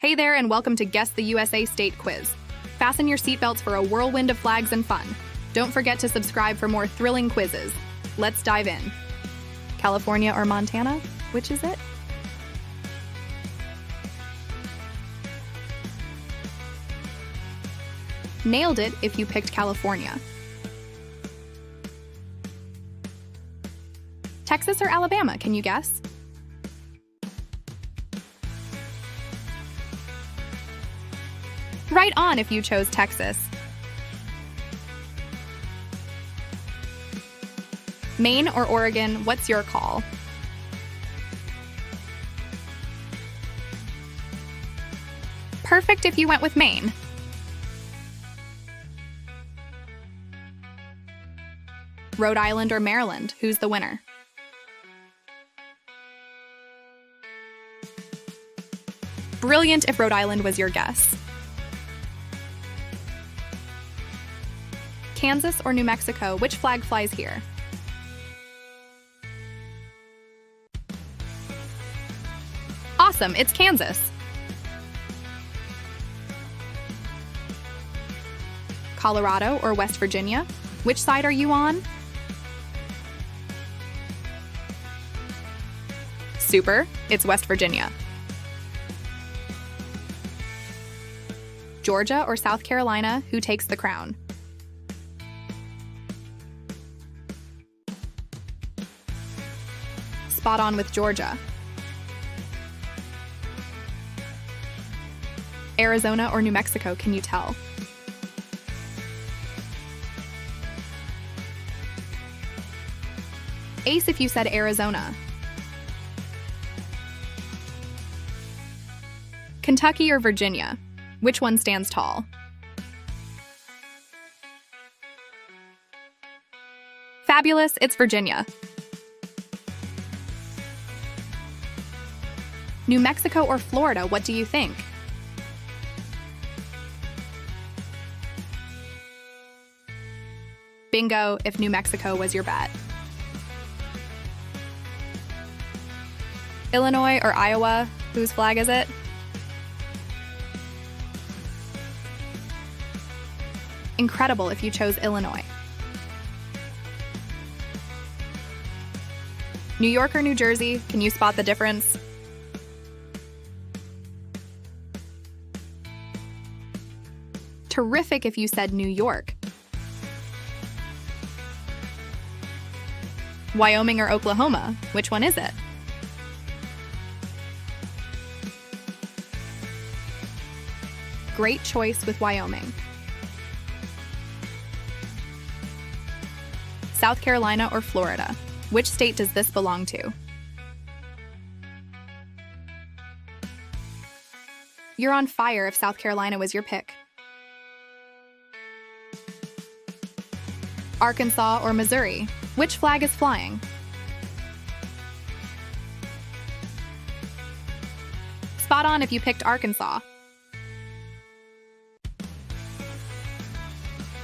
Hey there, and welcome to Guess the USA State Quiz. Fasten your seatbelts for a whirlwind of flags and fun. Don't forget to subscribe for more thrilling quizzes. Let's dive in. California or Montana? Which is it? Nailed it if you picked California. Texas or Alabama, can you guess? Right on if you chose Texas. Maine or Oregon, what's your call? Perfect if you went with Maine. Rhode Island or Maryland, who's the winner? Brilliant if Rhode Island was your guess. Kansas or New Mexico, which flag flies here? Awesome, it's Kansas. Colorado or West Virginia, which side are you on? Super, it's West Virginia. Georgia or South Carolina, who takes the crown? Spot on with Georgia. Arizona or New Mexico, can you tell? Ace if you said Arizona. Kentucky or Virginia, which one stands tall? Fabulous, it's Virginia. New Mexico or Florida, what do you think? Bingo, if New Mexico was your bet. Illinois or Iowa, whose flag is it? Incredible if you chose Illinois. New York or New Jersey, can you spot the difference? Terrific if you said New York. Wyoming or Oklahoma, which one is it? Great choice with Wyoming. South Carolina or Florida, which state does this belong to? You're on fire if South Carolina was your pick. Arkansas or Missouri, which flag is flying? Spot on if you picked Arkansas.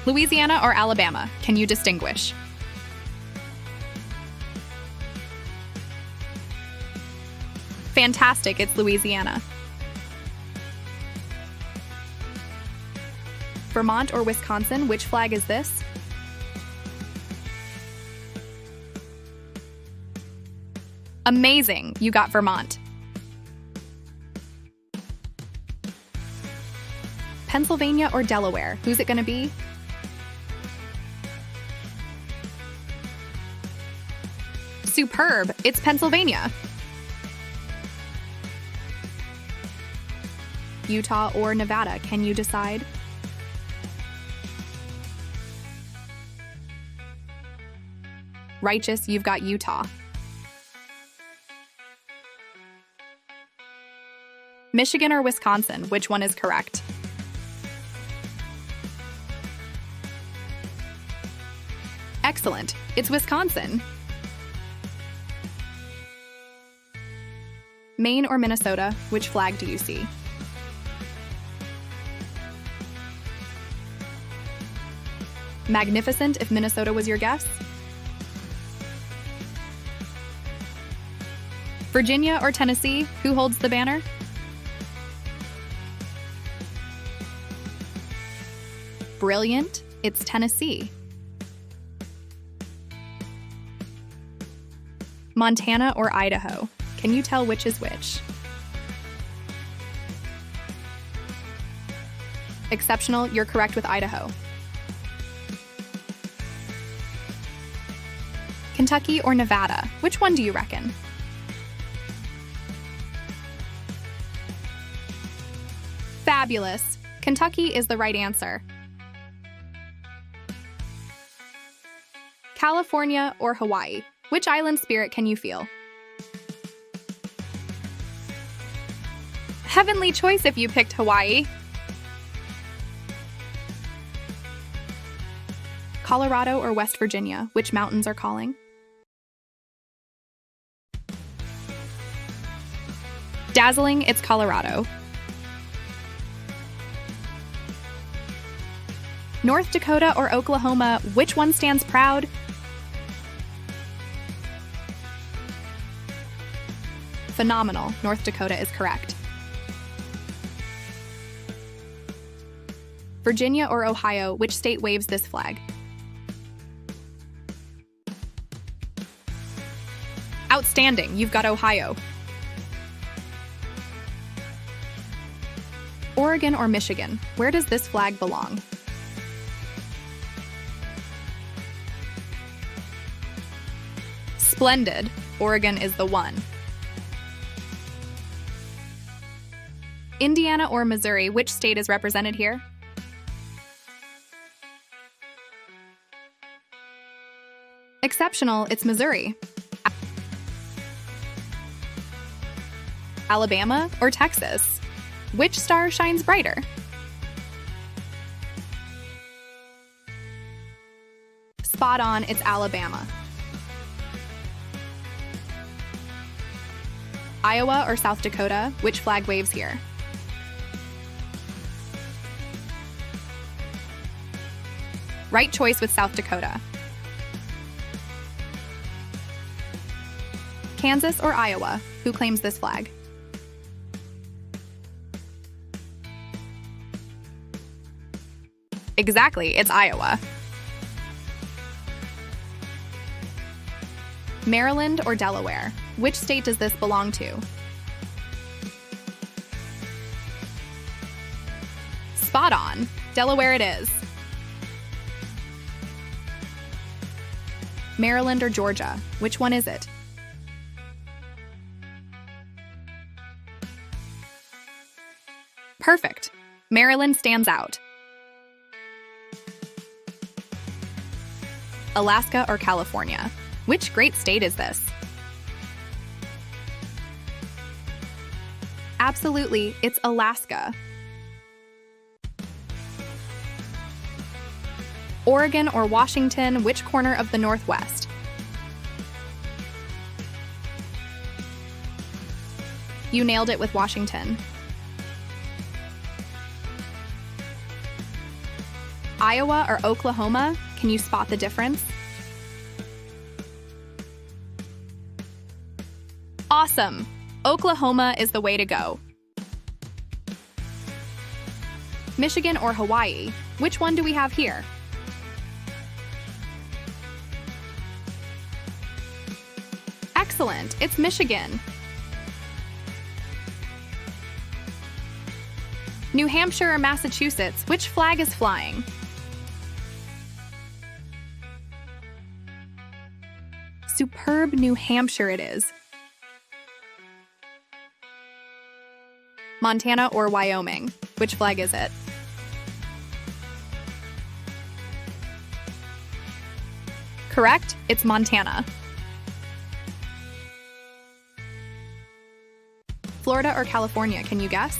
Louisiana or Alabama, can you distinguish? Fantastic, it's Louisiana. Vermont or Wisconsin, which flag is this? Amazing, you got Vermont. Pennsylvania or Delaware, who's it gonna be? Superb, it's Pennsylvania. Utah or Nevada, can you decide? Righteous, you've got Utah. Michigan or Wisconsin, which one is correct? Excellent, it's Wisconsin. Maine or Minnesota, which flag do you see? Magnificent if Minnesota was your guess. Virginia or Tennessee, who holds the banner? Brilliant, it's Tennessee. Montana or Idaho, can you tell which is which? Exceptional, you're correct with Idaho. Kentucky or Nevada, which one do you reckon? Fabulous. Kentucky is the right answer. California or Hawaii, which island spirit can you feel? Heavenly choice if you picked Hawaii. Colorado or West Virginia, which mountains are calling? Dazzling, it's Colorado. North Dakota or Oklahoma, which one stands proud? Phenomenal, North Dakota is correct. Virginia or Ohio, which state waves this flag? Outstanding, you've got Ohio. Oregon or Michigan, where does this flag belong? Splendid, Oregon is the one. Indiana or Missouri, which state is represented here? Exceptional, it's Missouri. Alabama or Texas? Which star shines brighter? Spot on, it's Alabama. Iowa or South Dakota, which flag waves here? Right choice with South Dakota. Kansas or Iowa, who claims this flag? Exactly, it's Iowa. Maryland or Delaware, which state does this belong to? Spot on, Delaware it is. Maryland or Georgia, which one is it? Perfect, Maryland stands out. Alaska or California, which great state is this? Absolutely, it's Alaska. Oregon or Washington, which corner of the Northwest? You nailed it with Washington. Iowa or Oklahoma, can you spot the difference? Awesome! Oklahoma is the way to go. Michigan or Hawaii, which one do we have here? Excellent, it's Michigan. New Hampshire or Massachusetts, which flag is flying? Superb, New Hampshire it is. Montana or Wyoming, which flag is it? Correct, it's Montana. Florida or California, can you guess?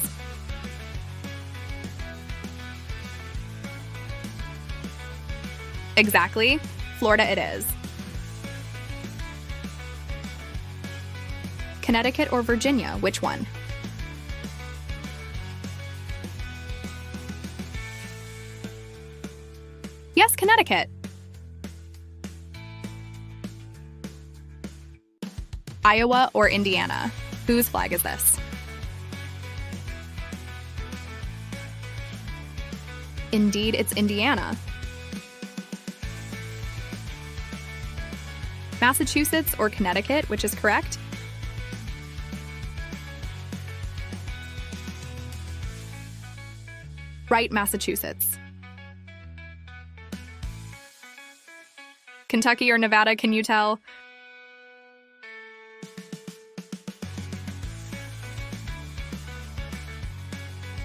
Exactly, Florida it is. Connecticut or Virginia, which one? Yes, Connecticut. Iowa or Indiana? Whose flag is this? Indeed, it's Indiana. Massachusetts or Connecticut, which is correct? Right, Massachusetts. Kentucky or Nevada, can you tell?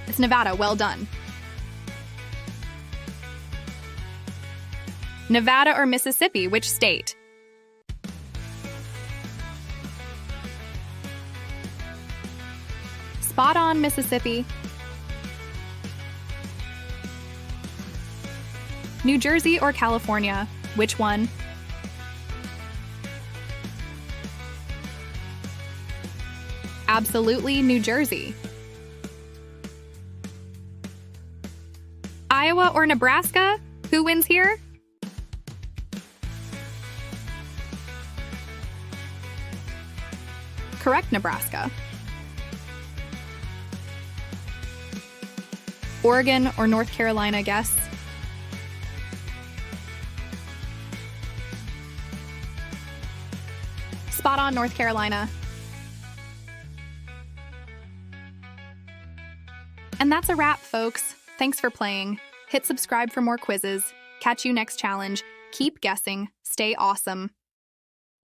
It's Nevada, well done. Nevada or Mississippi, which state? Spot on, Mississippi. New Jersey or California, which one? Absolutely, New Jersey. Iowa or Nebraska? Who wins here? Correct, Nebraska. Oregon or North Carolina, guess? Spot on, North Carolina. And that's a wrap, folks. Thanks for playing. Hit subscribe for more quizzes. Catch you next challenge. Keep guessing. Stay awesome.